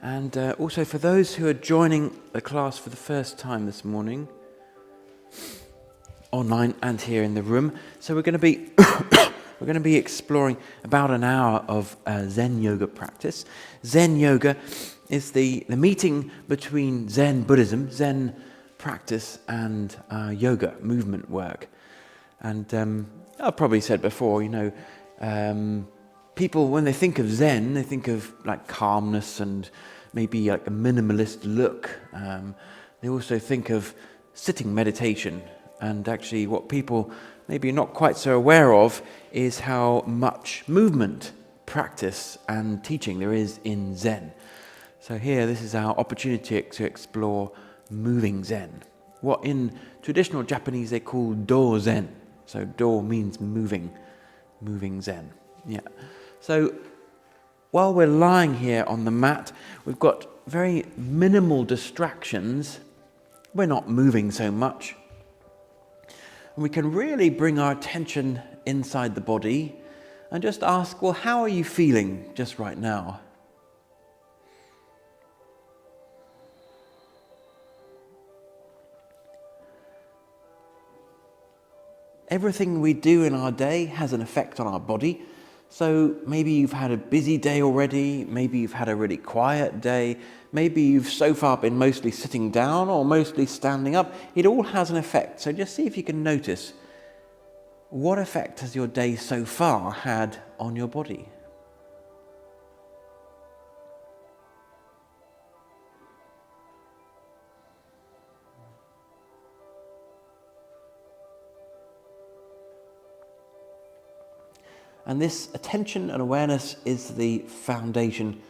And also for those who are joining the class for the first time this morning, online and here in the room. So we're going to be we're going to be exploring about an hour of Zen yoga practice. Zen yoga is the meeting between Zen Buddhism, Zen practice, and yoga movement work. And I've probably said before, people, when they think of Zen, they think of like calmness and maybe like a minimalist look. They also think of sitting meditation. And actually what people maybe are not quite so aware of is how much movement, practice and teaching there is in Zen. So here, this is our opportunity to explore moving Zen. What in traditional Japanese they call do Zen. So do means moving Zen. Yeah. So while we're lying here on the mat, we've got very minimal distractions. We're not moving so much. And we can really bring our attention inside the body and just ask, well, how are you feeling just right now? Everything we do in our day has an effect on our body. So maybe you've had a busy day already, maybe you've had a really quiet day, maybe you've so far been mostly sitting down or mostly standing up. It all has an effect. So just see if you can notice, what effect has your day so far had on your body? And this attention and awareness is the foundation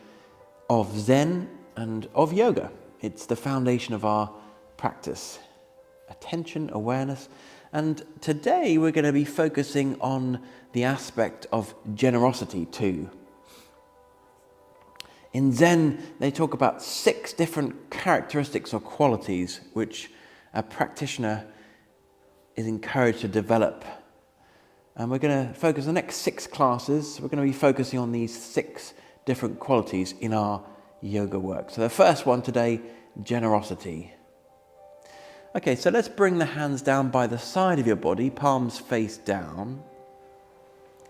of Zen and of yoga. It's the foundation of our practice. Attention, awareness. And today we're going to be focusing on the aspect of generosity too. In Zen, they talk about 6 different characteristics or qualities which a practitioner is encouraged to develop. And we're going to focus the next 6 classes. We're going to be focusing on these 6 different qualities in our yoga work. So the first one today, generosity. Okay, so let's bring the hands down by the side of your body, palms face down.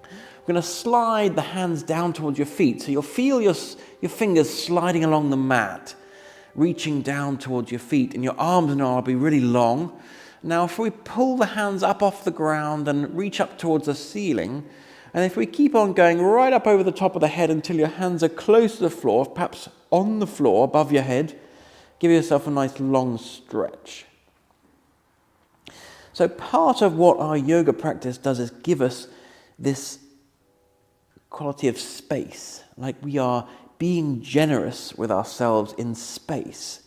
We're going to slide the hands down towards your feet. So you'll feel your fingers sliding along the mat, reaching down towards your feet, and your arms and arms will be really long. Now, if we pull the hands up off the ground and reach up towards the ceiling, and if we keep on going right up over the top of the head until your hands are close to the floor, perhaps on the floor above your head, give yourself a nice long stretch. So part of what our yoga practice does is give us this quality of space, like we are being generous with ourselves in space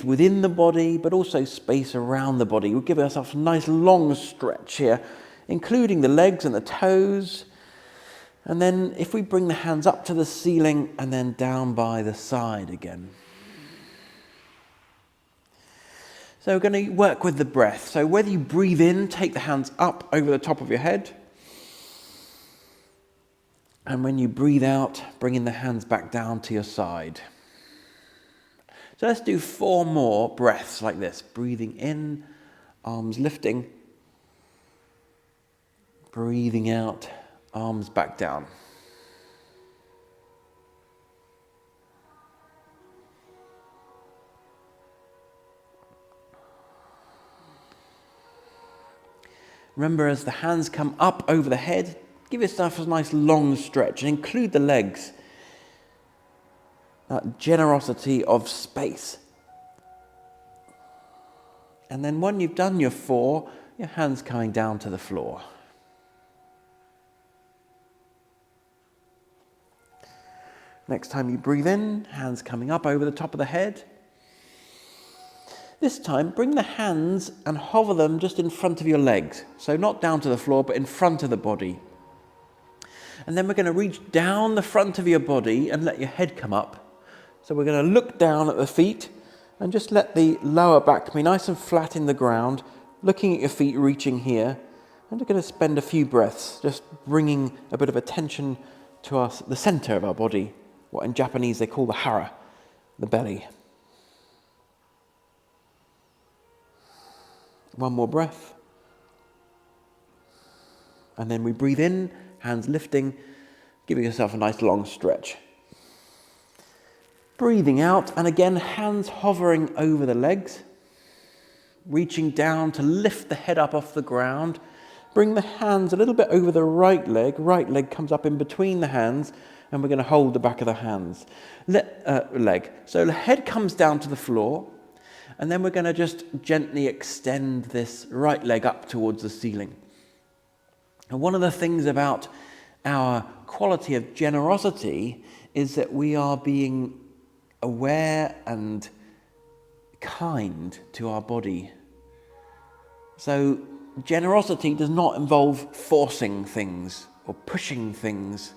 within the body, but also space around the body. We'll give ourselves a nice long stretch here, including the legs and the toes. And then if we bring the hands up to the ceiling and then down by the side again. So we're going to work with the breath. So whether you breathe in, take the hands up over the top of your head. And when you breathe out, bringing the hands back down to your side. So let's do 4 more breaths like this. Breathing in, arms lifting. Breathing out, arms back down. Remember, as the hands come up over the head, give yourself a nice long stretch and include the legs. That generosity of space. And then when you've done your 4, your hands coming down to the floor. Next time you breathe in, hands coming up over the top of the head. This time, bring the hands and hover them just in front of your legs. So not down to the floor, but in front of the body. And then we're going to reach down the front of your body and let your head come up. So we're going to look down at the feet and just let the lower back be nice and flat in the ground, looking at your feet reaching here. And we're going to spend a few breaths just bringing a bit of attention to the center of our body, what in Japanese they call the hara, the belly. One more breath. And then we breathe in, hands lifting, giving yourself a nice long stretch. Breathing out, and again, hands hovering over the legs, reaching down to lift the head up off the ground. Bring the hands a little bit over the right leg comes up in between the hands, and we're going to hold the back of the hands. Leg. So the head comes down to the floor, and then we're going to just gently extend this right leg up towards the ceiling. And one of the things about our quality of generosity is that we are being aware and kind to our body. So generosity does not involve forcing things or pushing things.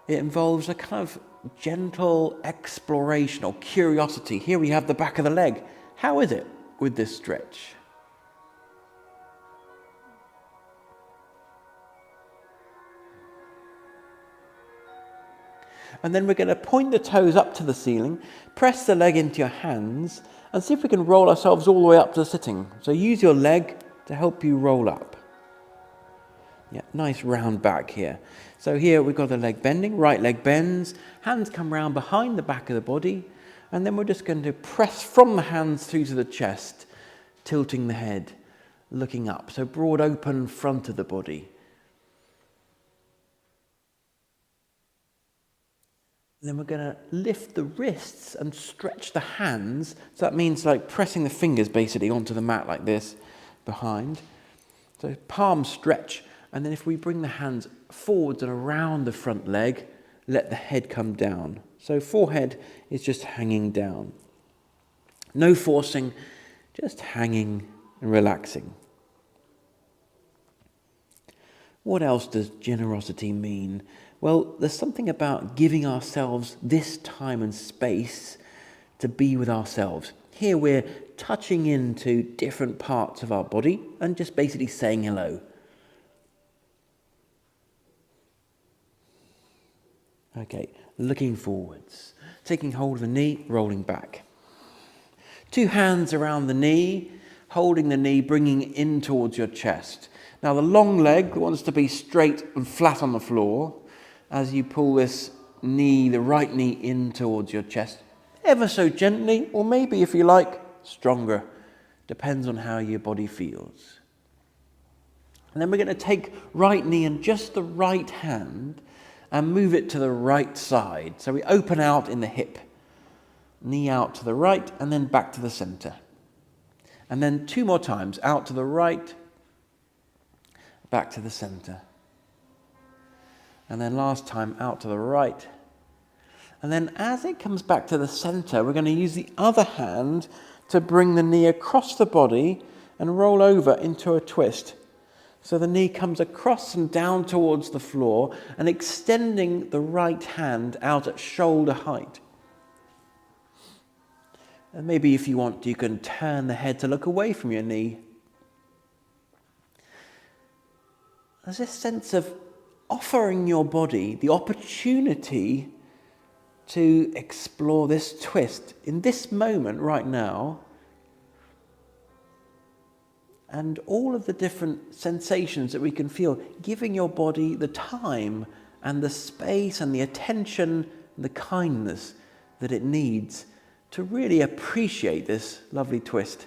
It involves a kind of gentle exploration or curiosity. Here we have the back of the leg. How is it with this stretch? And then we're going to point the toes up to the ceiling, press the leg into your hands, and see if we can roll ourselves all the way up to sitting. So use your leg to help you roll up. Yeah, nice round back here. So here we've got the leg bending, right leg bends, hands come round behind the back of the body, and then we're just going to press from the hands through to the chest, tilting the head, looking up. So broad open front of the body. Then we're going to lift the wrists and stretch the hands. So that means like pressing the fingers basically onto the mat like this behind. So palm stretch. And then if we bring the hands forwards and around the front leg, let the head come down. So forehead is just hanging down. No forcing, just hanging and relaxing. What else does generosity mean? Well, there's something about giving ourselves this time and space to be with ourselves. Here we're touching into different parts of our body and just basically saying hello. Okay, looking forwards, taking hold of the knee, rolling back. 2 hands around the knee, holding the knee, bringing in towards your chest. Now the long leg wants to be straight and flat on the floor as you pull this knee, the right knee, in towards your chest, ever so gently, or maybe if you like, stronger. Depends on how your body feels. And then we're going to take right knee and just the right hand and move it to the right side. So we open out in the hip, knee out to the right and then back to the center. And then 2 more times, out to the right, back to the center. And then last time, out to the right. And then as it comes back to the center, we're going to use the other hand to bring the knee across the body and roll over into a twist. So the knee comes across and down towards the floor and extending the right hand out at shoulder height. And maybe if you want, you can turn the head to look away from your knee. There's this sense of offering your body the opportunity to explore this twist in this moment right now, and all of the different sensations that we can feel, giving your body the time and the space and the attention and the kindness that it needs to really appreciate this lovely twist.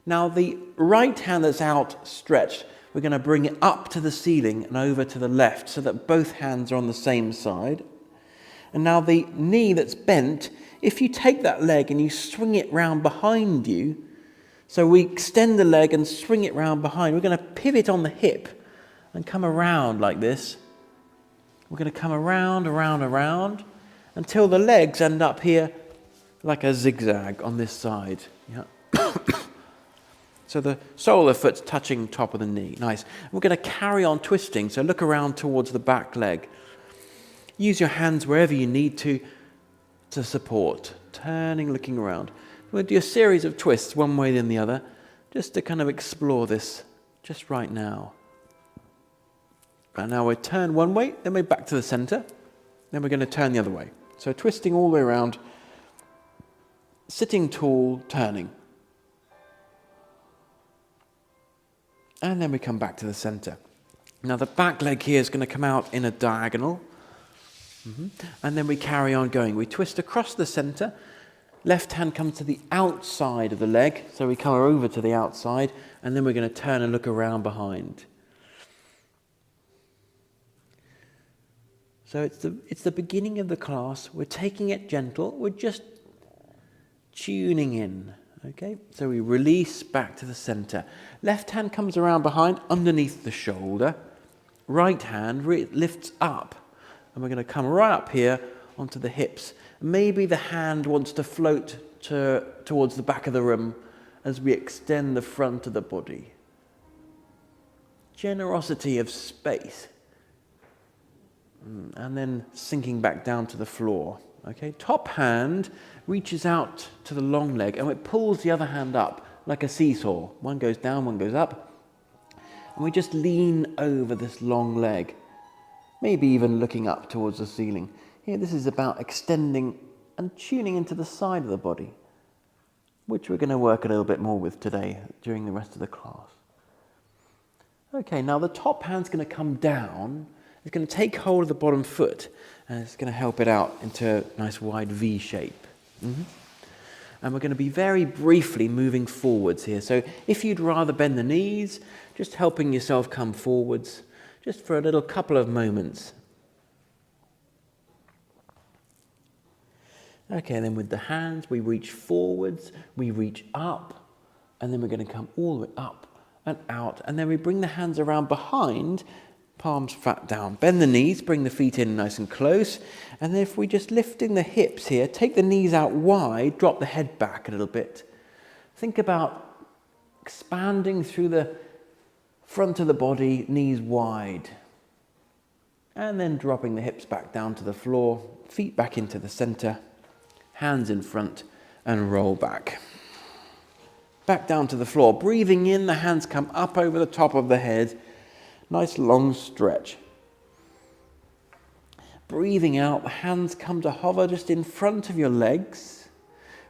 Now the right hand that's outstretched, we're going to bring it up to the ceiling and over to the left so that both hands are on the same side. And now the knee that's bent, if you take that leg and you swing it round behind you, so we extend the leg and swing it round behind, we're going to pivot on the hip and come around like this. We're going to come around, until the legs end up here like a zigzag on this side. Yeah. So the sole of the foot's touching top of the knee. Nice. We're going to carry on twisting, so look around towards the back leg. Use your hands wherever you need to support. Turning, looking around. We'll do a series of twists, one way then the other, just to kind of explore this just right now. And now we turn one way, then we're back to the center, then we're going to turn the other way. So twisting all the way around, sitting tall, turning. And then we come back to the center. Now the back leg here is going to come out in a diagonal. And then we carry on going. We twist across the center. Left hand comes to the outside of the leg. So we come over to the outside. And then we're going to turn and look around behind. So it's the beginning of the class. We're taking it gentle. We're just tuning in. Okay, so we release back to the center. Left hand comes around behind, underneath the shoulder. Right hand lifts up. And we're going to come right up here onto the hips. Maybe the hand wants to float towards the back of the room as we extend the front of the body. Generosity of space. And then sinking back down to the floor. Okay, top hand reaches out to the long leg and it pulls the other hand up like a seesaw. One goes down, one goes up. And we just lean over this long leg. Maybe even looking up towards the ceiling. Here, this is about extending and tuning into the side of the body, which we're going to work a little bit more with today during the rest of the class. Okay, now the top hand's going to come down. It's going to take hold of the bottom foot and it's going to help it out into a nice wide V shape. And we're going to be very briefly moving forwards here. So if you'd rather bend the knees, just helping yourself come forwards, just for a little couple of moments. Okay, then with the hands, we reach forwards, we reach up, and then we're going to come all the way up and out. And then we bring the hands around behind, palms flat down. Bend the knees, bring the feet in nice and close. And then if we're just lifting the hips here, take the knees out wide, drop the head back a little bit. Think about expanding through the front of the body, knees wide. And then dropping the hips back down to the floor, feet back into the center, hands in front, and roll back. Back down to the floor. Breathing in, the hands come up over the top of the head. Nice long stretch. Breathing out, the hands come to hover just in front of your legs.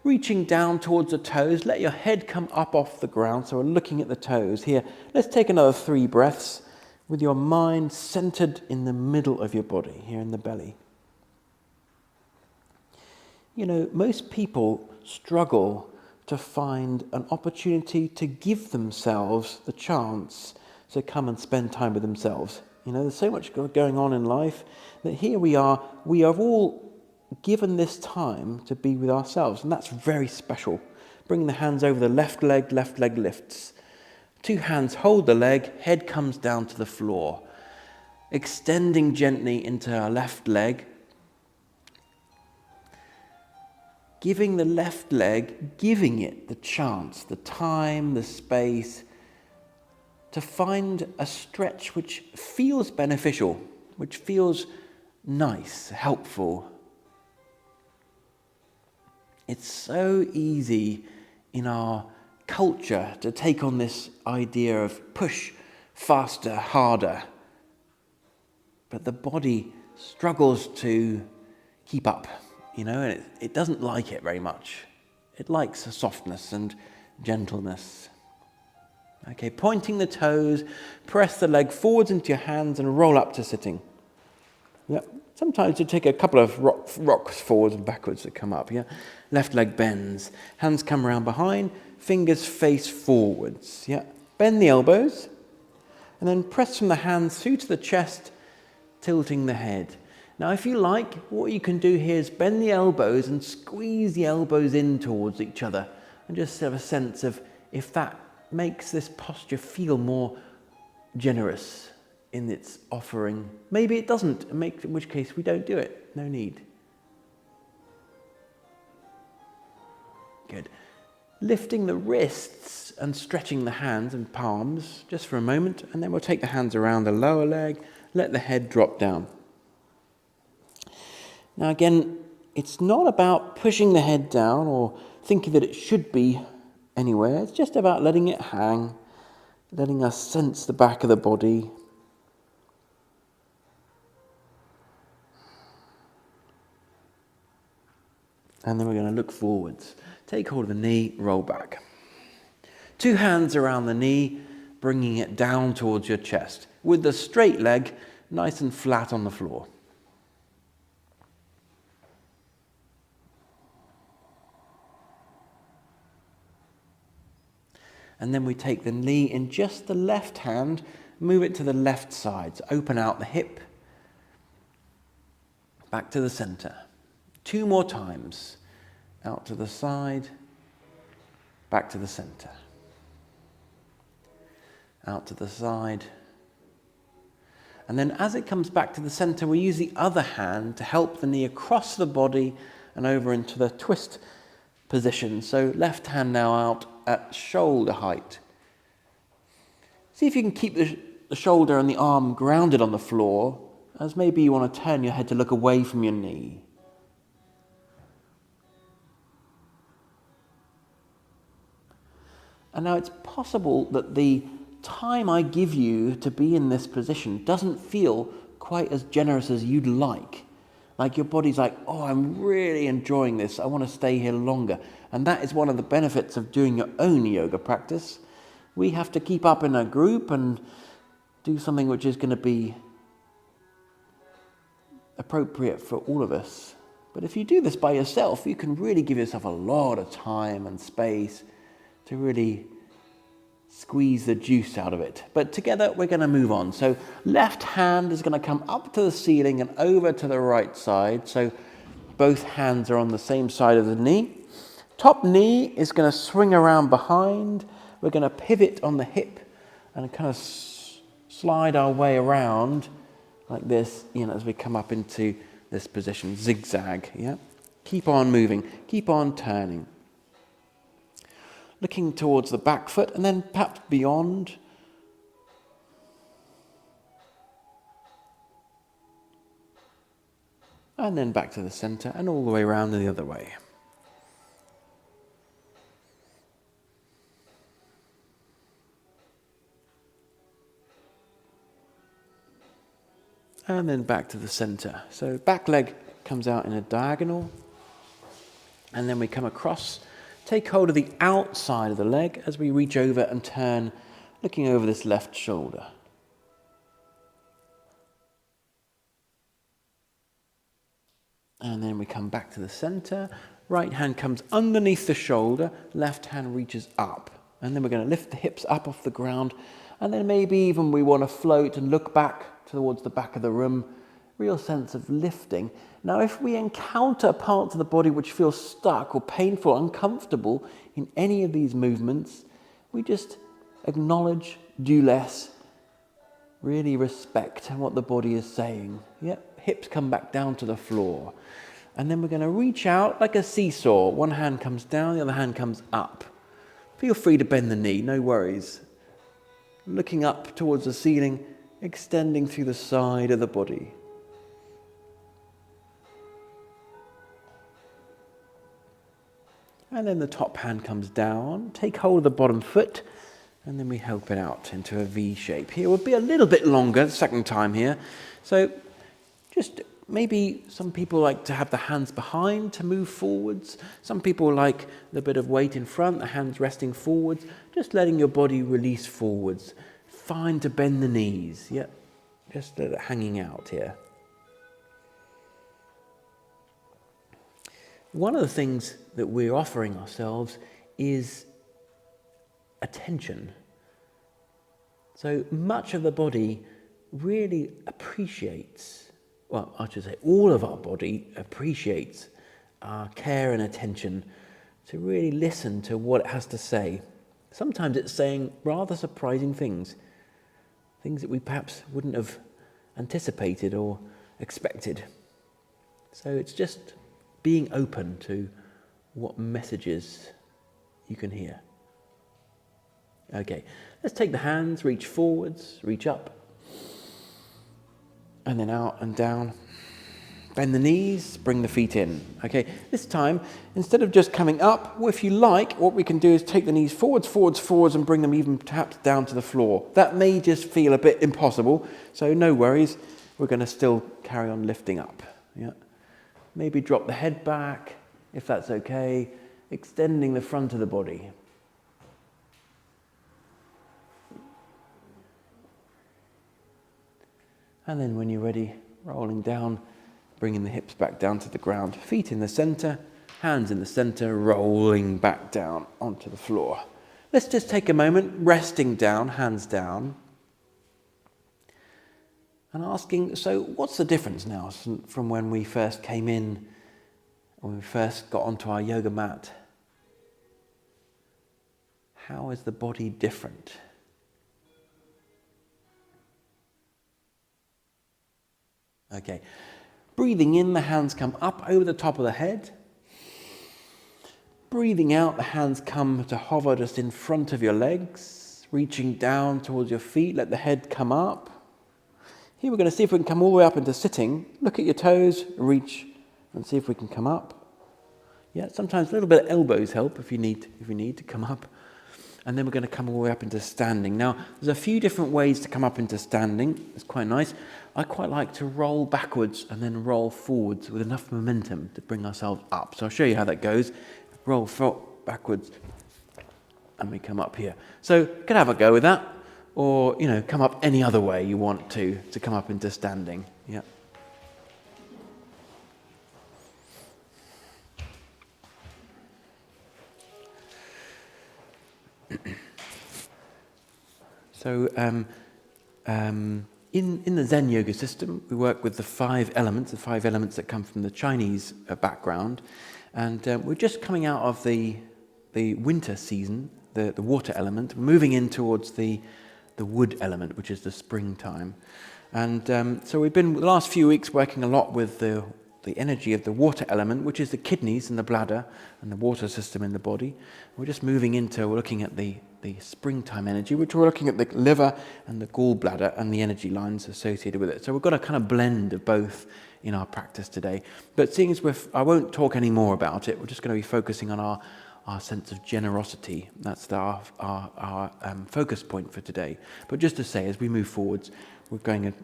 Reaching down towards the toes, let your head come up off the ground. So we're looking at the toes. Here, let's take another 3 breaths with your mind centered in the middle of your body, here in the belly. You know, most people struggle to find an opportunity to give themselves the chance to come and spend time with themselves. You know, there's so much going on in life that here we are all given this time to be with ourselves, and that's very special. Bring the hands over the left leg lifts. 2 hands hold the leg, head comes down to the floor. Extending gently into our left leg. Giving the left leg, giving it the chance, the time, the space, to find a stretch which feels beneficial, which feels nice, helpful. It's so easy in our culture to take on this idea of push faster, harder. But the body struggles to keep up, you know, and it doesn't like it very much. It likes a softness and gentleness. Okay, pointing the toes, press the leg forwards into your hands and roll up to sitting. Yep. Sometimes you take a couple of rocks forwards and backwards that come up. Yeah, left leg bends, hands come around behind, fingers face forwards. Yeah, bend the elbows, and then press from the hands through to the chest, tilting the head. Now, if you like, what you can do here is bend the elbows and squeeze the elbows in towards each other, and just have a sense of if that makes this posture feel more generous in its offering. Maybe it doesn't, in which case we don't do it. No need. Good. Lifting the wrists and stretching the hands and palms just for a moment, and then we'll take the hands around the lower leg, let the head drop down. Now again, it's not about pushing the head down or thinking that it should be anywhere. It's just about letting it hang, letting us sense the back of the body. And then we're going to look forwards. Take hold of the knee, roll back. 2 hands around the knee, bringing it down towards your chest, with the straight leg nice and flat on the floor. And then we take the knee in just the left hand, move it to the left side. So open out the hip, back to the center. 2 more times. Out to the side, back to the center. Out to the side. And then as it comes back to the center, we use the other hand to help the knee across the body and over into the twist position. So left hand now out at shoulder height. See if you can keep the shoulder and the arm grounded on the floor, as maybe you want to turn your head to look away from your knee. And now it's possible that the time I give you to be in this position doesn't feel quite as generous as you'd like. Like your body's like, oh, I'm really enjoying this. I want to stay here longer. And that is one of the benefits of doing your own yoga practice. We have to keep up in a group and do something which is going to be appropriate for all of us. But if you do this by yourself, you can really give yourself a lot of time and space to really squeeze the juice out of it. But together we're going to move on. So left hand is going to come up to the ceiling and over to the right side. So both hands are on the same side of the knee. Top knee is going to swing around behind. We're going to pivot on the hip and kind of slide our way around like this, as we come up into this position, zigzag, yeah? Keep on moving, keep on turning. Looking towards the back foot and then perhaps beyond. And then back to the center and all the way around the other way. And then back to the center. So back leg comes out in a diagonal. And then we come across. Take hold of the outside of the leg as we reach over and turn, looking over this left shoulder. And then we come back to the center. Right hand comes underneath the shoulder, left hand reaches up. And then we're going to lift the hips up off the ground. And then maybe even we want to float and look back towards the back of the room. Real sense of lifting. Now, if we encounter parts of the body which feel stuck or painful, uncomfortable in any of these movements, we just acknowledge, do less, really respect what the body is saying. Yep, hips come back down to the floor. And then we're going to reach out like a seesaw. One hand comes down, the other hand comes up. Feel free to bend the knee, no worries. Looking up towards the ceiling, extending through the side of the body. And then the top hand comes down, take hold of the bottom foot, and then we help it out into a V shape. Here we'll be a little bit longer the second time here. So just maybe some people like to have the hands behind to move forwards. Some people like the bit of weight in front, the hands resting forwards, just letting your body release forwards. Fine to bend the knees, yeah, just hanging out here. One of the things that we're offering ourselves is attention. So much of the body really appreciates, well, I should say all of our body appreciates our care and attention to really listen to what it has to say. Sometimes it's saying rather surprising things that we perhaps wouldn't have anticipated or expected. So it's just being open to what messages you can hear. Okay, let's take the hands, reach forwards, reach up, and then out and down. Bend the knees, bring the feet in. Okay, this time, instead of just coming up, if you like, what we can do is take the knees forwards, and bring them even perhaps down to the floor. That may just feel a bit impossible, so no worries. We're going to still carry on lifting up. Yeah. Maybe drop the head back, if that's okay, extending the front of the body. And then when you're ready, rolling down, bringing the hips back down to the ground. Feet in the center, hands in the center, rolling back down onto the floor. Let's just take a moment, resting down, hands down, and asking, so what's the difference now from when we first came in, when we first got onto our yoga mat? How is the body different? Okay, breathing in, the hands come up over the top of the head. Breathing out, the hands come to hover just in front of your legs, reaching down towards your feet, let the head come up. Here we're going to see if we can come all the way up into sitting. Look at your toes, reach, and see if we can come up. Yeah, sometimes a little bit of elbows help if you need to come up. And then we're going to come all the way up into standing. Now, there's a few different ways to come up into standing. It's quite nice. I quite like to roll backwards and then roll forwards with enough momentum to bring ourselves up. So I'll show you how that goes. Roll backwards and we come up here. So you can have a go with that, or come up any other way you want to come up into standing. Yeah. So in the Zen yoga system, we work with the five elements that come from the Chinese background. And we're just coming out of the winter season, the water element. We're moving in towards the wood element, which is the springtime. And so we've been, the last few weeks, working a lot with the energy of the water element, which is the kidneys and the bladder and the water system in the body. We're just moving into, we're looking at the springtime energy, which we're looking at the liver and the gallbladder and the energy lines associated with it. So we've got a kind of blend of both in our practice today. But seeing as I won't talk any more about it, we're just going to be focusing on our sense of generosity. That's our focus point for today. But just to say, as we move forwards, we're going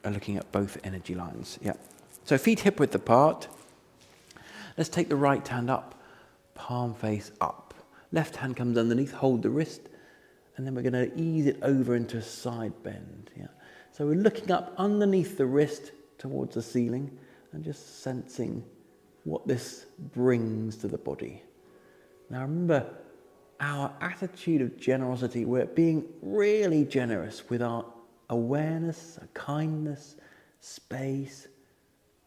looking at both energy lines. Yeah. So feet hip width apart. Let's take the right hand up, palm face up. Left hand comes underneath, hold the wrist, and then we're going to ease it over into a side bend. Yeah. So we're looking up underneath the wrist towards the ceiling and just sensing what this brings to the body. Now remember, our attitude of generosity, we're being really generous with our awareness, our kindness, space,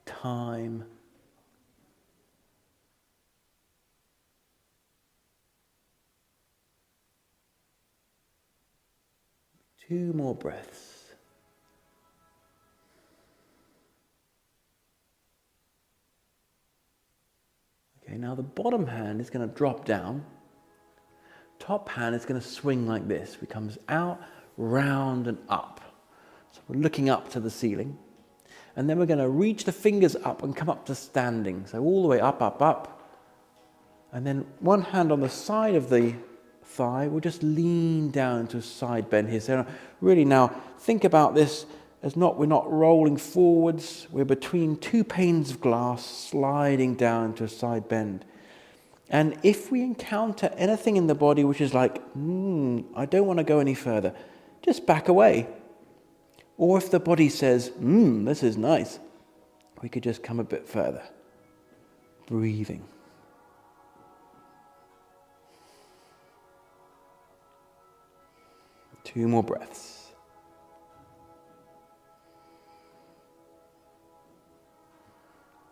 time. Two more breaths. Okay, now the bottom hand is going to drop down. Top hand is going to swing like this. It comes out, round and up. So we're looking up to the ceiling. And then we're going to reach the fingers up and come up to standing. So all the way up, up, up. And then one hand on the side of the thigh, we'll just lean down into a side bend here. So really now think about this as we're not rolling forwards, we're between two panes of glass, sliding down into a side bend. And if we encounter anything in the body which is like, I don't want to go any further, just back away. Or if the body says, this is nice, we could just come a bit further. Breathing. Two more breaths.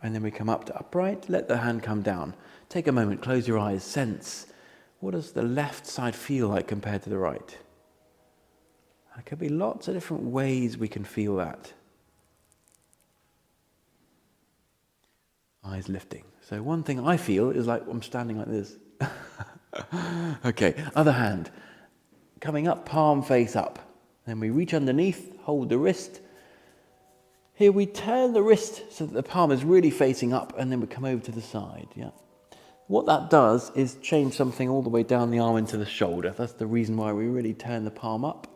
And then we come up to upright, let the hand come down. Take a moment, close your eyes, sense, what does the left side feel like compared to the right? There could be lots of different ways we can feel that. Eyes lifting. So one thing I feel is like I'm standing like this. Okay, other hand. Coming up, palm face up. Then we reach underneath, hold the wrist. Here we turn the wrist so that the palm is really facing up, and then we come over to the side. Yeah. What that does is change something all the way down the arm into the shoulder. That's the reason why we really turn the palm up.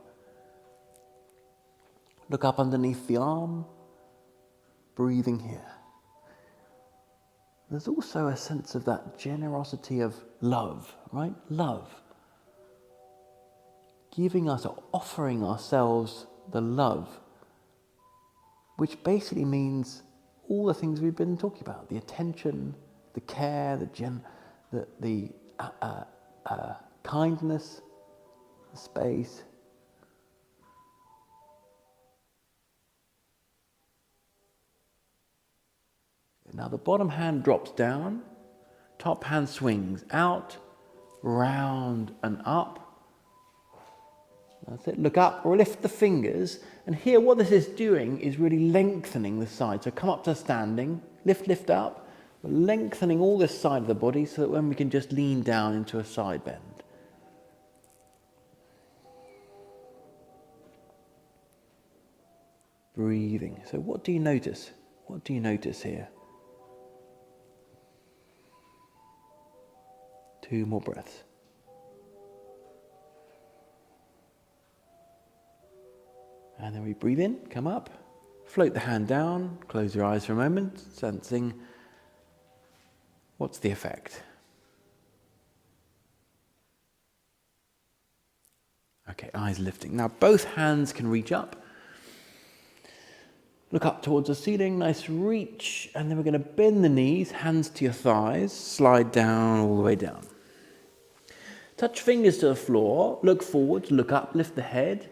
Look up underneath the arm. Breathing here. there's also a sense of that generosity of love, right? Love. Giving us or offering ourselves the love, which basically means all the things we've been talking about: the attention, the care, the kindness, the space. Now the bottom hand drops down, top hand swings out, round and up. That's it. Look up or lift the fingers. And here what this is doing is really lengthening the side. So come up to standing, lift up. We're lengthening all this side of the body so that when we can just lean down into a side bend. Breathing. So what do you notice? What do you notice here? 2 more breaths. And then we breathe in, come up, float the hand down, close your eyes for a moment, sensing what's the effect. Okay, eyes lifting. Now both hands can reach up. Look up towards the ceiling, nice reach, and then we're going to bend the knees, hands to your thighs, slide down all the way down. Touch fingers to the floor, look forward, look up, lift the head,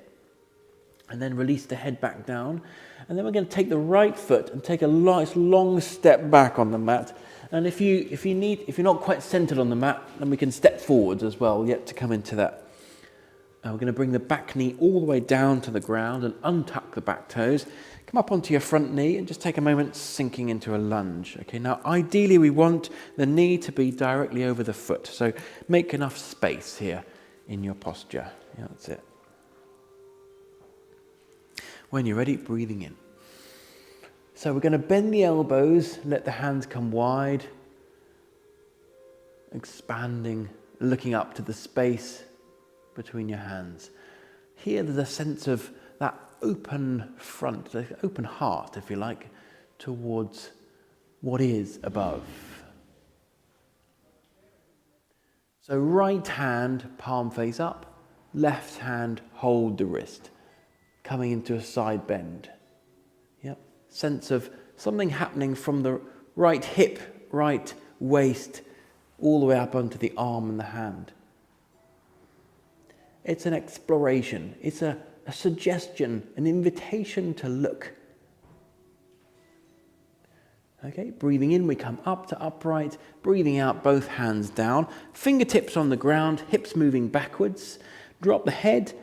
and then release the head back down. And then we're going to take the right foot and take a nice long step back on the mat. And if you're not quite centered on the mat, then we can step forwards as well, yet to come into that. We're going to bring the back knee all the way down to the ground and untuck the back toes. Come up onto your front knee and just take a moment sinking into a lunge. Okay, now ideally we want the knee to be directly over the foot. So make enough space here in your posture. Yeah, that's it. When you're ready, breathing in. So we're going to bend the elbows, let the hands come wide, expanding, looking up to the space between your hands. Here there's a sense of that open front, the open heart, if you like, towards what is above. So right hand, palm face up, left hand, hold the wrist, coming into a side bend. Yep. Sense of something happening from the right hip, right waist, all the way up onto the arm and the hand. It's an exploration. It's a suggestion, an invitation to look. Okay, breathing in, we come up to upright. Breathing out, both hands down. Fingertips on the ground, hips moving backwards. Drop the head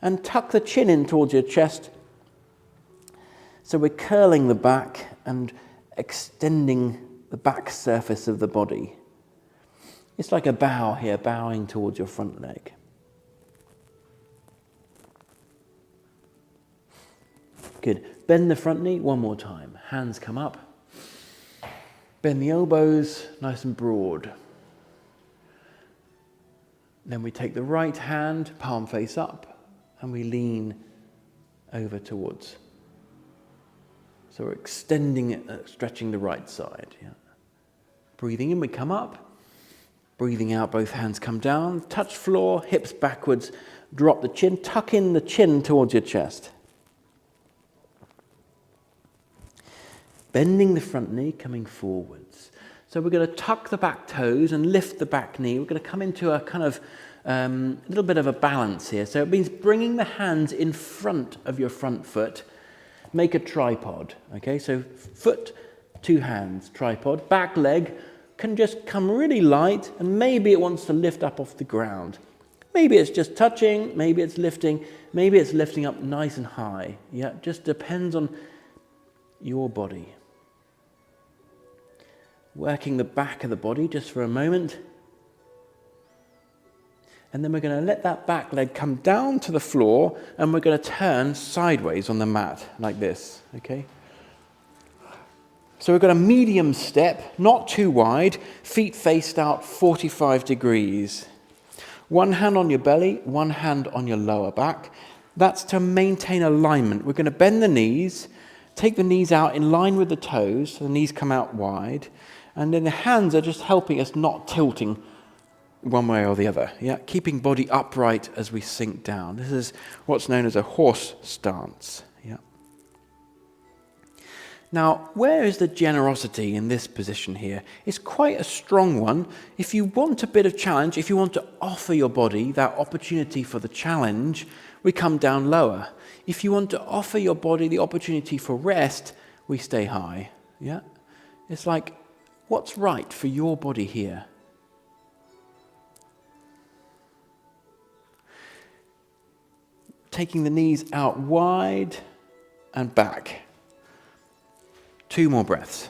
and tuck the chin in towards your chest. So we're curling the back and extending the back surface of the body. It's like a bow here, bowing towards your front leg. Good. Bend the front knee one more time. Hands come up. Bend the elbows nice and broad. Then we take the right hand, palm face up, and we lean over towards. So we're extending it, stretching the right side. Yeah. Breathing in, we come up. Breathing out, both hands come down. Touch floor, hips backwards. Drop the chin. Tuck in the chin towards your chest. Bending the front knee, coming forwards. So we're going to tuck the back toes and lift the back knee. We're going to come into a kind of little bit of a balance here. So it means bringing the hands in front of your front foot. Make a tripod. Okay, so foot, 2 hands, tripod. Back leg can just come really light, and maybe it wants to lift up off the ground. Maybe it's just touching, maybe it's lifting, maybe it's lifting up nice and high. Yeah, just depends on your body. Working the back of the body just for a moment. And then we're going to let that back leg come down to the floor, and we're going to turn sideways on the mat like this, okay? So we've got a medium step, not too wide, feet faced out 45 degrees. One hand on your belly, one hand on your lower back. That's to maintain alignment. We're going to bend the knees, take the knees out in line with the toes, so the knees come out wide. And then the hands are just helping us not tilting one way or the other. Yeah, keeping body upright as we sink down. This is what's known as a horse stance. Yeah. Now, where is the generosity in this position here? It's quite a strong one. If you want a bit of challenge, if you want to offer your body that opportunity for the challenge, we come down lower. If you want to offer your body the opportunity for rest, we stay high. Yeah? It's like, what's right for your body here? Taking the knees out wide and back. 2 more breaths.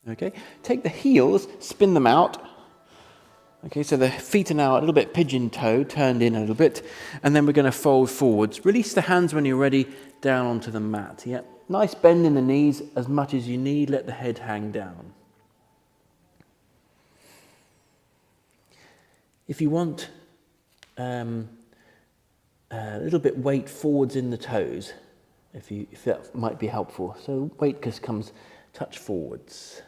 Okay, take the heels, spin them out. Okay, so the feet are now a little bit pigeon-toed, turned in a little bit, and then we're going to fold forwards. Release the hands when you're ready, down onto the mat. Yeah, nice bend in the knees as much as you need. Let the head hang down. If you want a little bit weight forwards in the toes, if that might be helpful. So weight just comes touch forwards.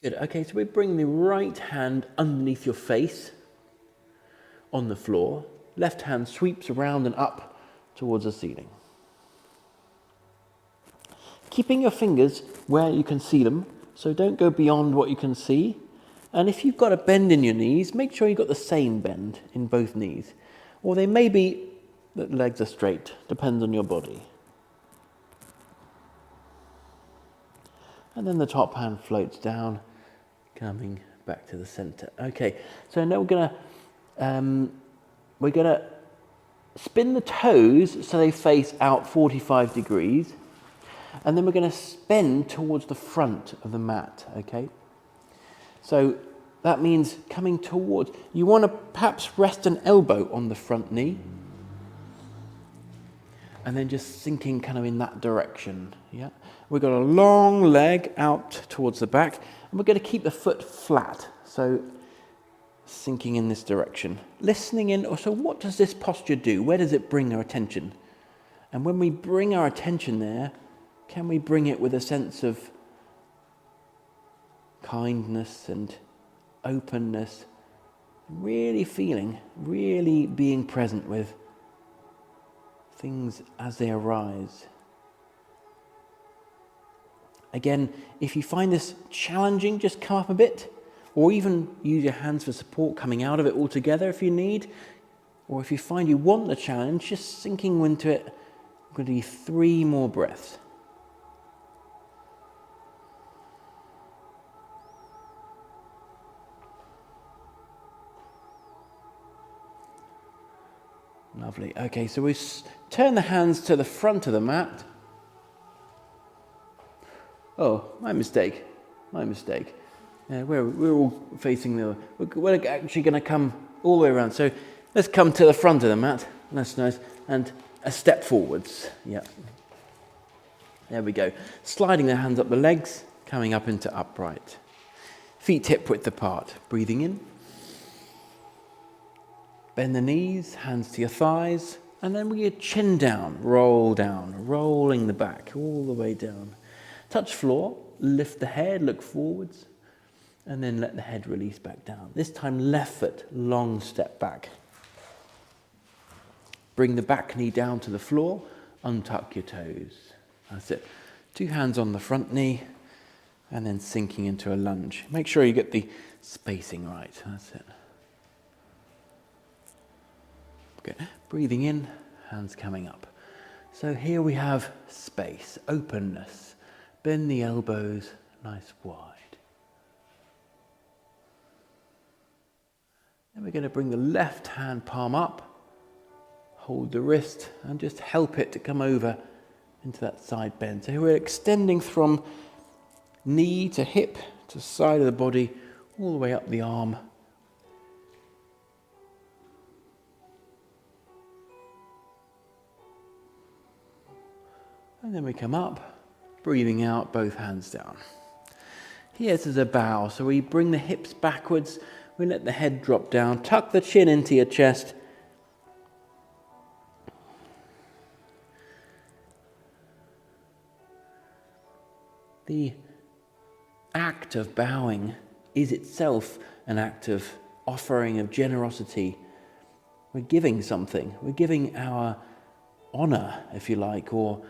Good. Okay, so we bring the right hand underneath your face on the floor. Left hand sweeps around and up towards the ceiling. Keeping your fingers where you can see them, so don't go beyond what you can see. And if you've got a bend in your knees, make sure you've got the same bend in both knees. Or they may be that legs are straight, depends on your body. And then the top hand floats down, coming back to the center. Okay, so now we're gonna spin the toes so they face out 45 degrees. And then we're going to bend towards the front of the mat, okay? So that means coming towards, you want to perhaps rest an elbow on the front knee. And then just sinking kind of in that direction, yeah? We've got a long leg out towards the back, and we're going to keep the foot flat. So sinking in this direction. Listening in, so what does this posture do? Where does it bring our attention? And when we bring our attention there, can we bring it with a sense of kindness and openness, really feeling, really being present with things as they arise? Again, if you find this challenging, just come up a bit, or even use your hands for support coming out of it altogether if you need. Or if you find you want the challenge, just sinking into it. I'm going to do 3 more breaths. Lovely. Okay, so we turn the hands to the front of the mat. Oh, my mistake. Yeah, we're all facing we're actually going to come all the way around. So let's come to the front of the mat. That's nice. And a step forwards. Yeah. There we go. Sliding the hands up the legs, coming up into upright. Feet hip width apart. Breathing in. Bend the knees, hands to your thighs, and then we get chin down, rolling the back all the way down. Touch floor, lift the head, look forwards, and then let the head release back down. This time left foot, long step back. Bring the back knee down to the floor, untuck your toes. That's it. 2 hands on the front knee, and then sinking into a lunge. Make sure you get the spacing right. That's it. Okay. Breathing in, hands coming up. So here we have space, openness. Bend the elbows, nice wide. Then we're going to bring the left hand palm up, hold the wrist, and just help it to come over into that side bend. So we're extending from knee to hip to side of the body, all the way up the arm. And then we come up, breathing out, both hands down. Here this is a bow, so we bring the hips backwards, we let the head drop down, tuck the chin into your chest, the act of bowing is itself an act of offering, of generosity. We're giving something. We're giving our honor, if you like, or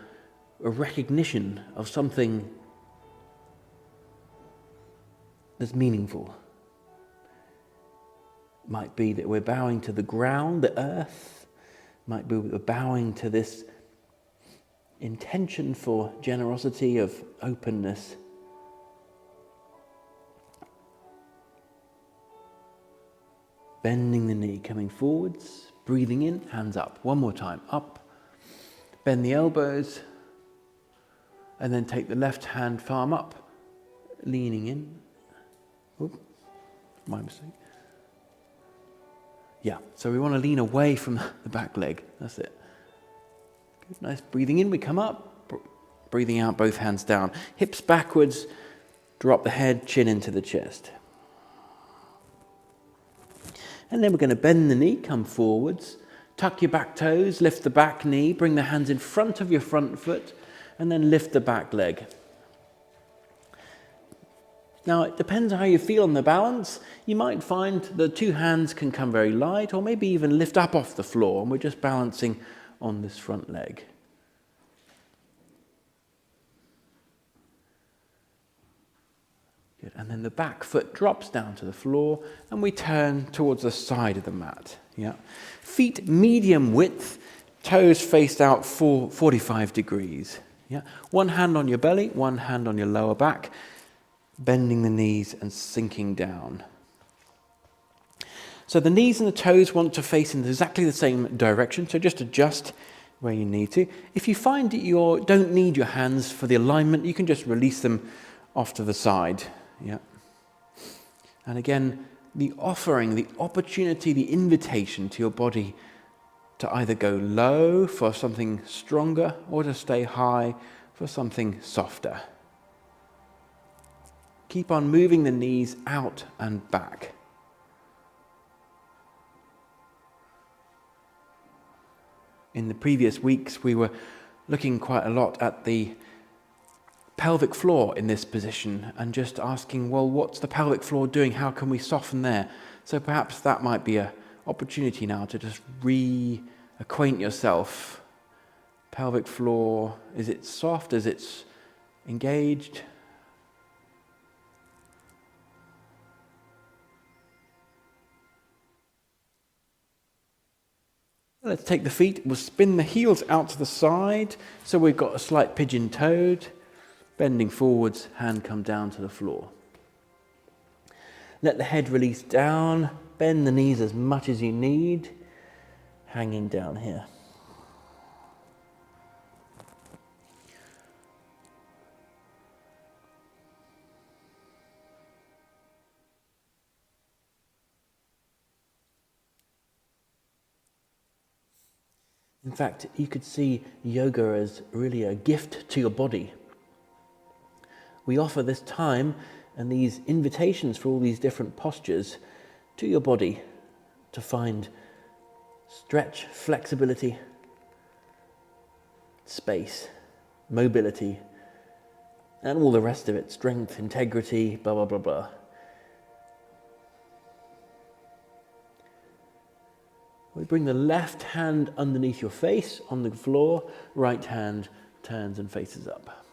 a recognition of something that's meaningful. It might be that we're bowing to the ground, the earth. It might be we're bowing to this intention for generosity, of openness. Bending the knee, coming forwards, breathing in, hands up. One more time, up. Bend the elbows, and then take the left hand palm up, leaning in. Oop, my mistake. Yeah, so we want to lean away from the back leg. That's it. Good, nice. Breathing in, we come up. Breathing out, both hands down. Hips backwards, drop the head, chin into the chest. And then we're going to bend the knee, come forwards. Tuck your back toes, lift the back knee, bring the hands in front of your front foot, and then lift the back leg. Now, it depends on how you feel on the balance. You might find the two hands can come very light, or maybe even lift up off the floor, and we're just balancing on this front leg. Good. And then the back foot drops down to the floor, and we turn towards the side of the mat. Yeah. Feet medium width, toes faced out 45 degrees. Yeah. One hand on your belly, one hand on your lower back, bending the knees and sinking down. So the knees and the toes want to face in exactly the same direction, so just adjust where you need to. If you find that you don't need your hands for the alignment, you can just release them off to the side. Yeah. And again, the offering, the opportunity, the invitation to your body to either go low for something stronger or to stay high for something softer. Keep on moving the knees out and back. In the previous weeks, we were looking quite a lot at the pelvic floor in this position and just asking, well, what's the pelvic floor doing? How can we soften there? So perhaps that might be an opportunity now to just reacquaint yourself. Pelvic floor, is it soft? Is it engaged? Let's take the feet, we'll spin the heels out to the side, so we've got a slight pigeon-toed, bending forwards, hand come down to the floor. Let the head release down, bend the knees as much as you need, hanging down here. In fact, you could see yoga as really a gift to your body. We offer this time and these invitations for all these different postures to your body to find stretch, flexibility, space, mobility, and all the rest of it, strength, integrity, blah, blah, blah, blah. We bring the left hand underneath your face on the floor, right hand turns and faces up.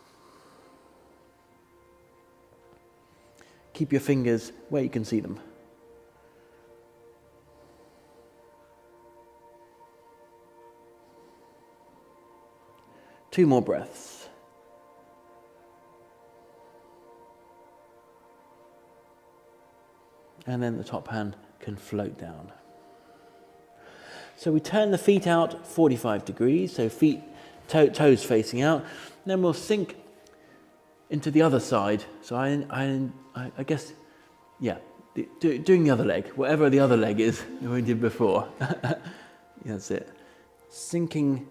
Keep your fingers where you can see them. Two more breaths. And then the top hand can float down. So we turn the feet out 45 degrees, so feet, toes facing out. Then we'll sink into the other side. So I guess, yeah, doing the other leg, whatever the other leg is that we did before. That's it. Sinking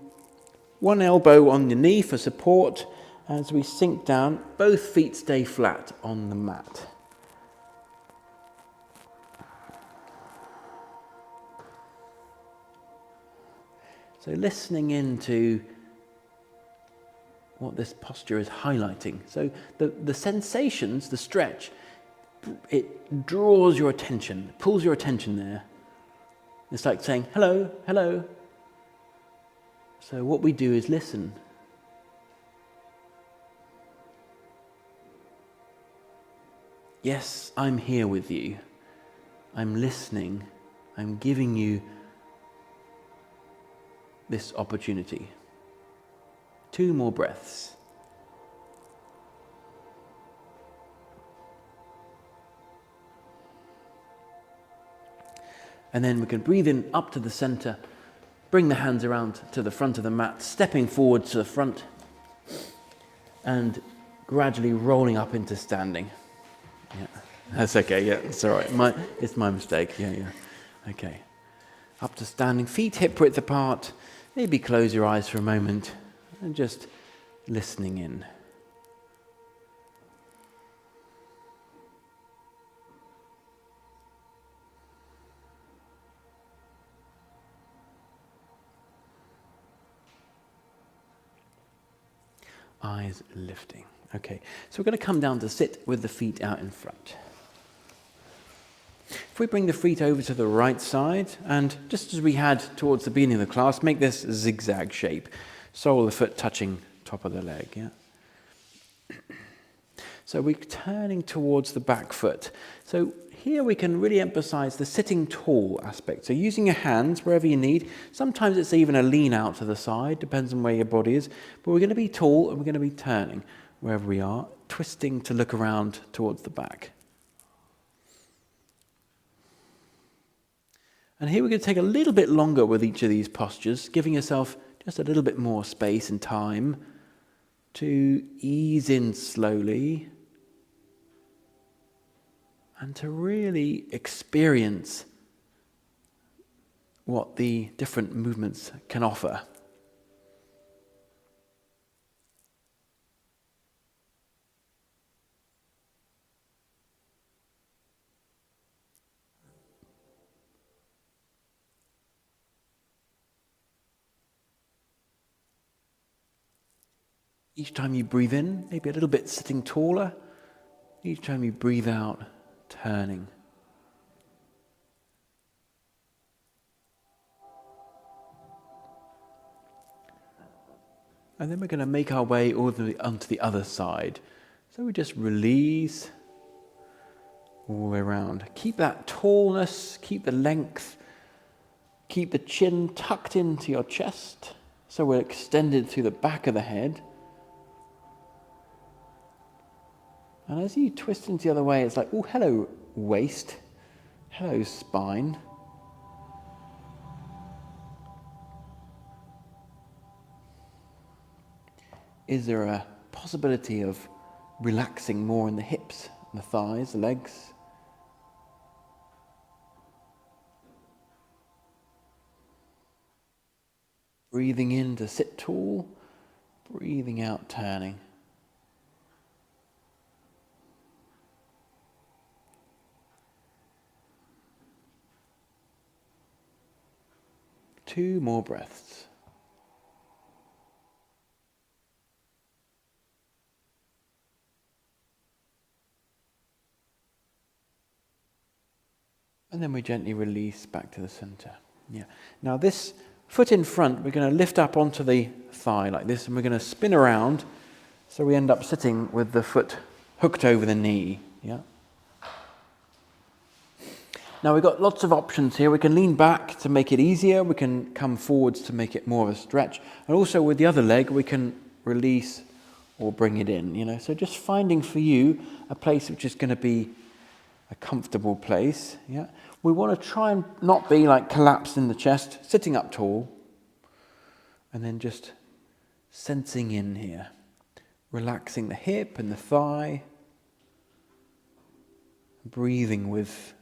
one elbow on the knee for support. As we sink down, both feet stay flat on the mat. So listening into what this posture is highlighting. So the sensations, the stretch, it draws your attention, pulls your attention there. It's like saying, hello, hello. So what we do is listen. Yes, I'm here with you. I'm listening. I'm giving you this opportunity. 2 more breaths. And then we can breathe in up to the center, bring the hands around to the front of the mat, stepping forward to the front, and gradually rolling up into standing. Yeah, that's okay. Yeah, it's all right. It's my mistake. Yeah. Okay. Up to standing, feet hip width apart. Maybe close your eyes for a moment and just listening in. Eyes lifting. Okay, so we're going to come down to sit with the feet out in front. If we bring the feet over to the right side, and just as we had towards the beginning of the class, make this zigzag shape. Sole of the foot touching top of the leg, yeah? So we're turning towards the back foot. So here we can really emphasize the sitting tall aspect. So using your hands wherever you need. Sometimes it's even a lean out to the side, depends on where your body is. But we're going to be tall and we're going to be turning wherever we are, twisting to look around towards the back. And here we're going to take a little bit longer with each of these postures, giving yourself just a little bit more space and time to ease in slowly and to really experience what the different movements can offer. Each time you breathe in, maybe a little bit sitting taller. Each time you breathe out, turning. And then we're going to make our way all the way onto the other side. So we just release all the way around. Keep that tallness, keep the length, keep the chin tucked into your chest. So we're extended through the back of the head. And as you twist into the other way, it's like, oh, hello, waist. Hello, spine. Is there a possibility of relaxing more in the hips, the thighs, the legs? Breathing in to sit tall, breathing out, turning. Two more breaths. And then we gently release back to the center. Yeah. Now this foot in front, we're going to lift up onto the thigh like this, and we're going to spin around so we end up sitting with the foot hooked over the knee. Yeah. Now we've got lots of options here. We can lean back to make it easier. We can come forwards to make it more of a stretch. And also with the other leg, we can release or bring it in, you know. So just finding for you a place which is going to be a comfortable place. Yeah. We want to try and not be like collapsed in the chest, sitting up tall. And then just sensing in here. Relaxing the hip and the thigh. Breathing with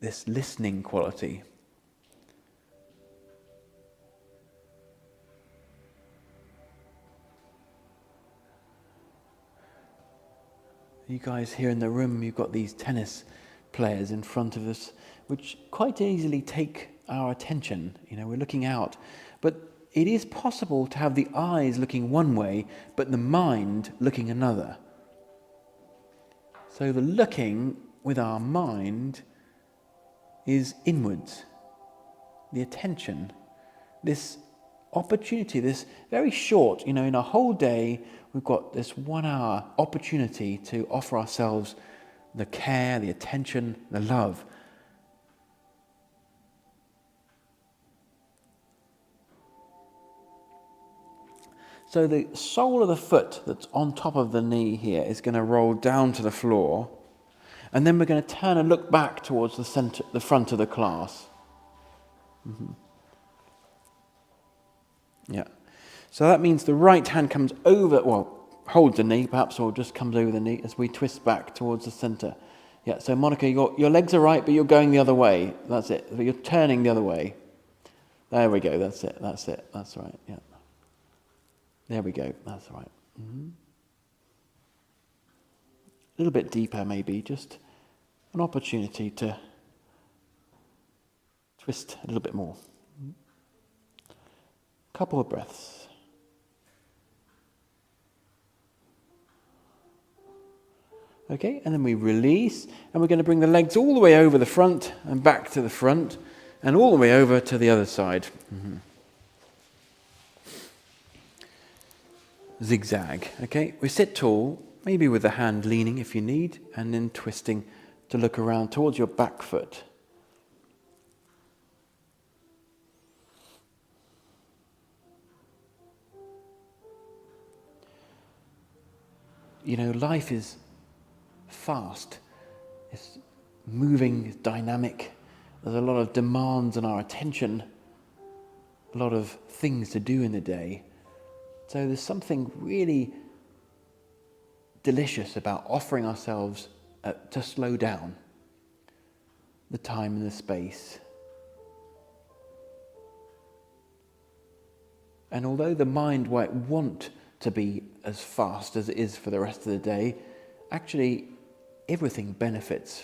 this listening quality. You guys here in the room, you've got these tennis players in front of us, which quite easily take our attention. You know, we're looking out. But it is possible to have the eyes looking one way, but the mind looking another. So the looking with our mind is inwards. The attention, this opportunity, this very short, in our whole day, we've got this 1 hour opportunity to offer ourselves the care, the attention, the love. So the sole of the foot that's on top of the knee here is going to roll down to the floor, and then we're going to turn and look back towards the front of the class. Mm-hmm. Yeah. So that means the right hand comes over, holds the knee perhaps, or just comes over the knee as we twist back towards the center. Yeah, so Monica, your legs are right, but you're going the other way. That's it. You're turning the other way. There we go. That's it. That's right. Yeah. There we go. That's right. Mm-hmm. A little bit deeper, maybe. Just an opportunity to twist a little bit more. Couple of breaths. Okay, and then we release, and we're going to bring the legs all the way over the front and back to the front, and all the way over to the other side. Mm-hmm. Zigzag. Okay, we sit tall, maybe with the hand leaning if you need, and then twisting to look around towards your back foot. Life is fast, it's moving, it's dynamic. There's a lot of demands on our attention, a lot of things to do in the day. So there's something really delicious about offering ourselves to slow down the time and the space. And although the mind might want to be as fast as it is for the rest of the day, actually everything benefits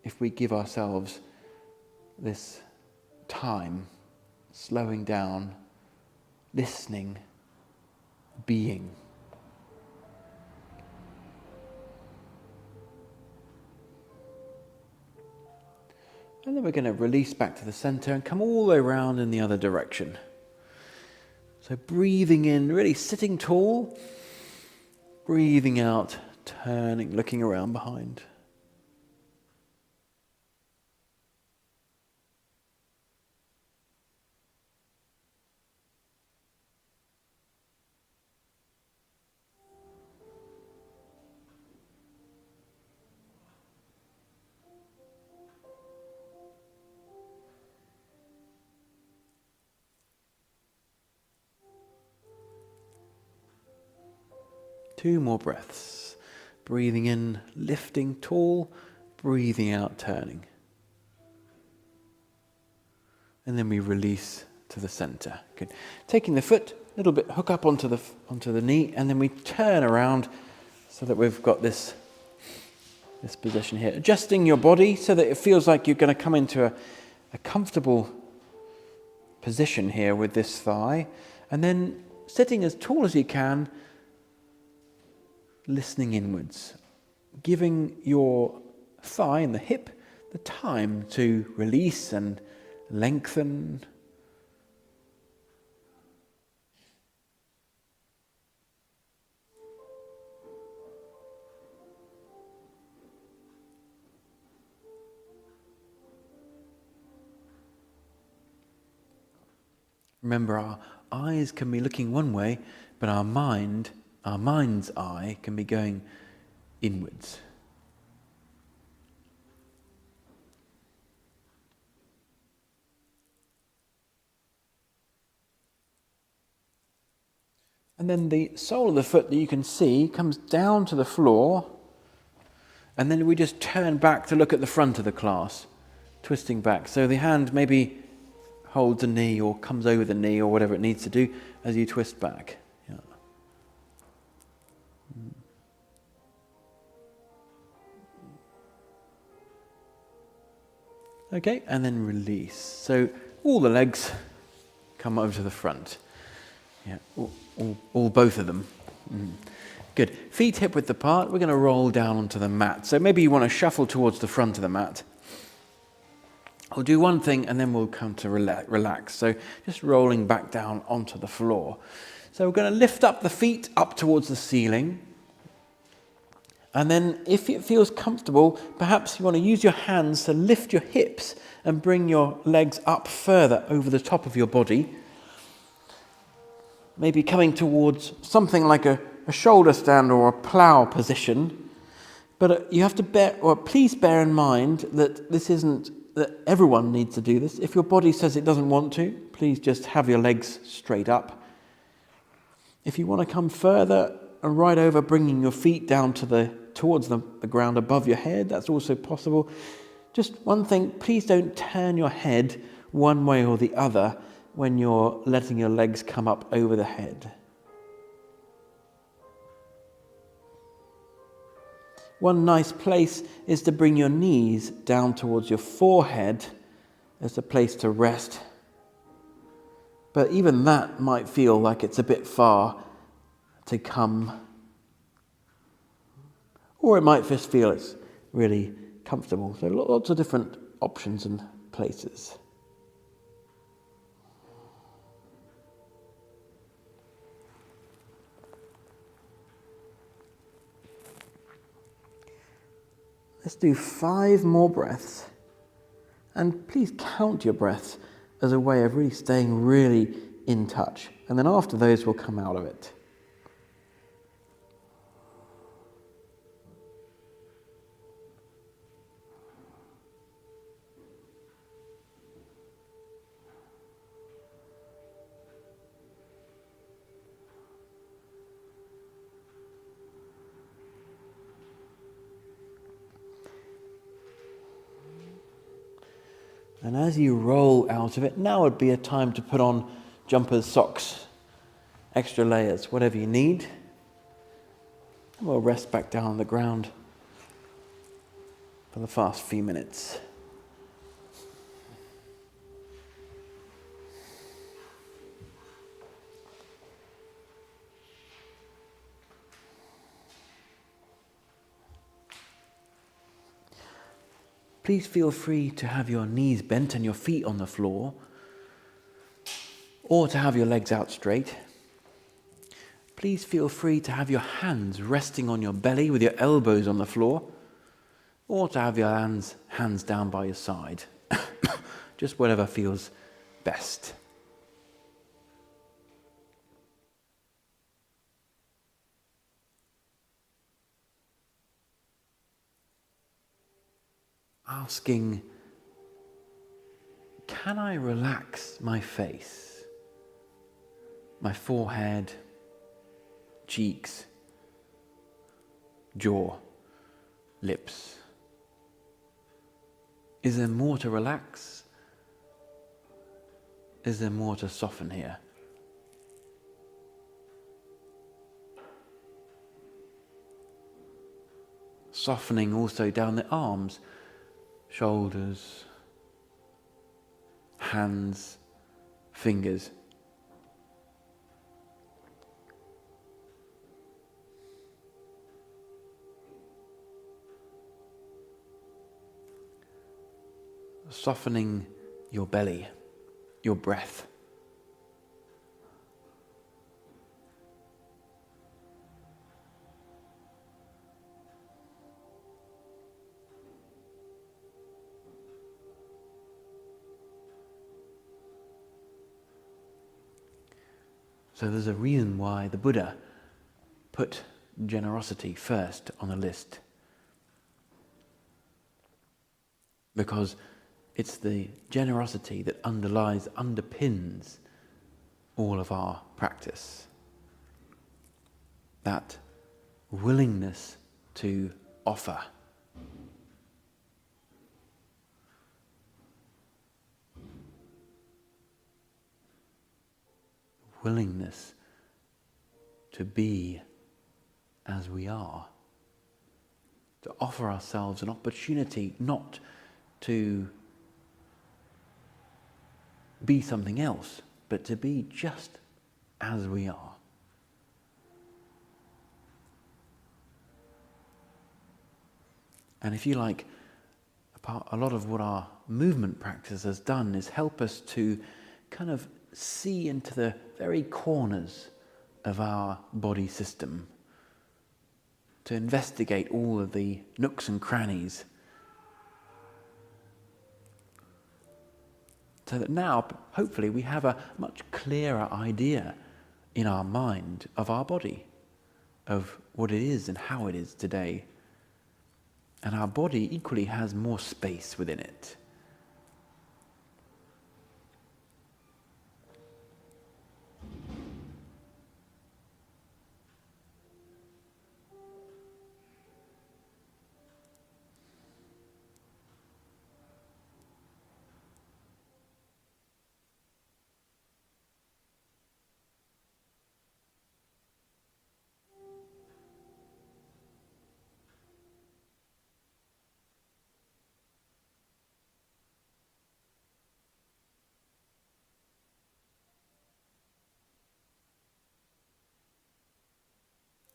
if we give ourselves this time, slowing down, listening, being. And then we're going to release back to the center and come all the way around in the other direction. So breathing in, really sitting tall, breathing out, turning, looking around behind. Two more breaths. Breathing in, lifting tall, breathing out, turning. And then we release to the center. Good. Taking the foot, a little bit, hook up onto the knee, and then we turn around so that we've got this position here. Adjusting your body so that it feels like you're going to come into a comfortable position here with this thigh. And then sitting as tall as you can, listening inwards, giving your thigh and the hip the time to release and lengthen. Remember, our eyes can be looking one way, but our mind's eye can be going inwards. And then the sole of the foot that you can see comes down to the floor, and then we just turn back to look at the front of the class, twisting back. So the hand maybe holds a knee or comes over the knee or whatever it needs to do as you twist back. Yeah. Okay, and then release. So all the legs come over to the front. Yeah, all both of them. Good. Feet hip width apart. We're going to roll down onto the mat. So maybe you want to shuffle towards the front of the mat. We'll do one thing and then we'll come to relax. So just rolling back down onto the floor. So we're going to lift up the feet up towards the ceiling. And then if it feels comfortable, perhaps you want to use your hands to lift your hips and bring your legs up further over the top of your body. Maybe coming towards something like a shoulder stand or a plough position. But you have to please bear in mind that this isn't that everyone needs to do this. If your body says it doesn't want to, please just have your legs straight up. If you want to come further and right over, bringing your feet down towards the ground above your head, that's also possible. Just one thing, please don't turn your head one way or the other when you're letting your legs come up over the head. One nice place is to bring your knees down towards your forehead as a place to rest. But even that might feel like it's a bit far to come. Or it might just feel it's really comfortable. So lots of different options and places. Let's do 5 more breaths. And please count your breaths as a way of really staying really in touch. And then after those, we'll come out of it. And as you roll out of it, now would be a time to put on jumpers, socks, extra layers, whatever you need. And we'll rest back down on the ground for the first few minutes. Please feel free to have your knees bent and your feet on the floor, or to have your legs out straight. Please feel free to have your hands resting on your belly with your elbows on the floor, or to have your hands down by your side. Just whatever feels best. Asking, can I relax my face, my forehead, cheeks, jaw, lips? Is there more to relax? Is there more to soften here? Softening also down the arms, shoulders, hands, fingers. Softening your belly, your breath. So there's a reason why the Buddha put generosity first on the list. Because it's the generosity that underpins all of our practice. That willingness to offer. Willingness to be as we are. To offer ourselves an opportunity not to be something else, but to be just as we are. And if you like, a lot of what our movement practice has done is help us to kind of see into the very corners of our body system, to investigate all of the nooks and crannies, so that now, hopefully, we have a much clearer idea in our mind of our body, of what it is and how it is today. And our body equally has more space within it.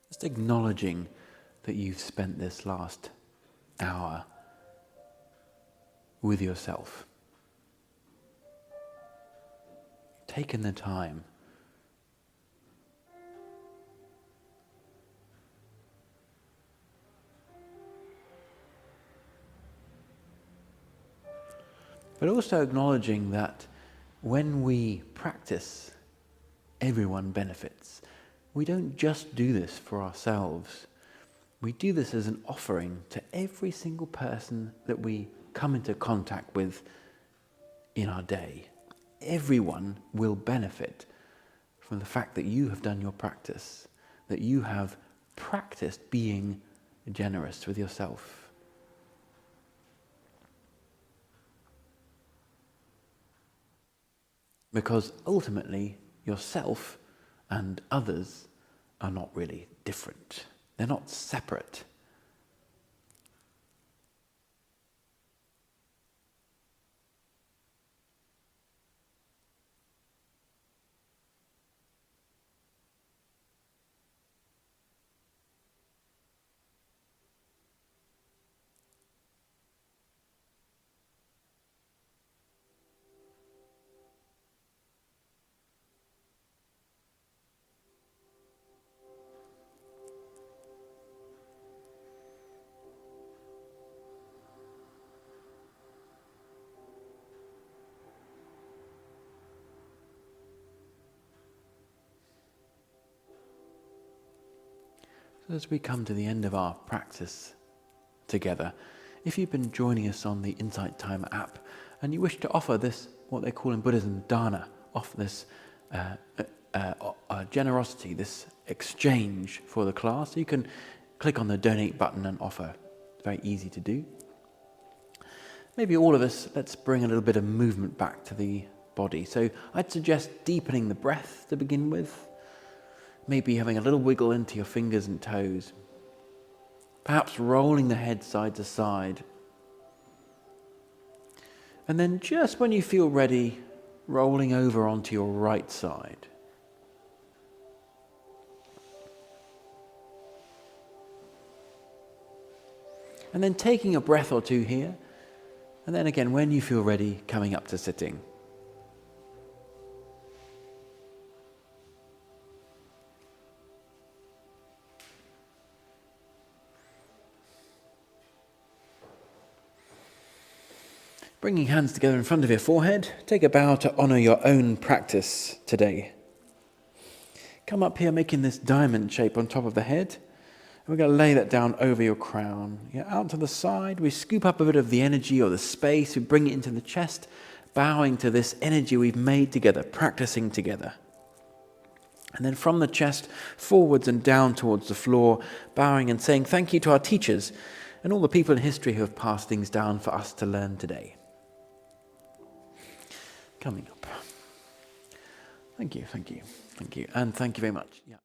Just acknowledging that you've spent this last hour with yourself. Taken the time. But also acknowledging that when we practice, everyone benefits. We don't just do this for ourselves. We do this as an offering to every single person that we come into contact with in our day. Everyone will benefit from the fact that you have done your practice, that you have practiced being generous with yourself. Because ultimately, yourself and others are not really different. They're not separate. So as we come to the end of our practice together, if you've been joining us on the Insight Timer app and you wish to offer this, what they call in Buddhism, dana, offer this generosity, this exchange for the class, you can click on the donate button and offer. It's very easy to do. Maybe all of us, let's bring a little bit of movement back to the body. So I'd suggest deepening the breath to begin with. Maybe having a little wiggle into your fingers and toes. Perhaps rolling the head side to side. And then just when you feel ready, rolling over onto your right side. And then taking a breath or two here. And then again, when you feel ready, coming up to sitting. Bringing hands together in front of your forehead, take a bow to honour your own practice today. Come up here making this diamond shape on top of the head. And we're going to lay that down over your crown. Out to the side, we scoop up a bit of the energy or the space, we bring it into the chest, bowing to this energy we've made together, practicing together. And then from the chest, forwards and down towards the floor, bowing and saying thank you to our teachers and all the people in history who have passed things down for us to learn today. Coming up. Thank you, and thank you very much. Yeah.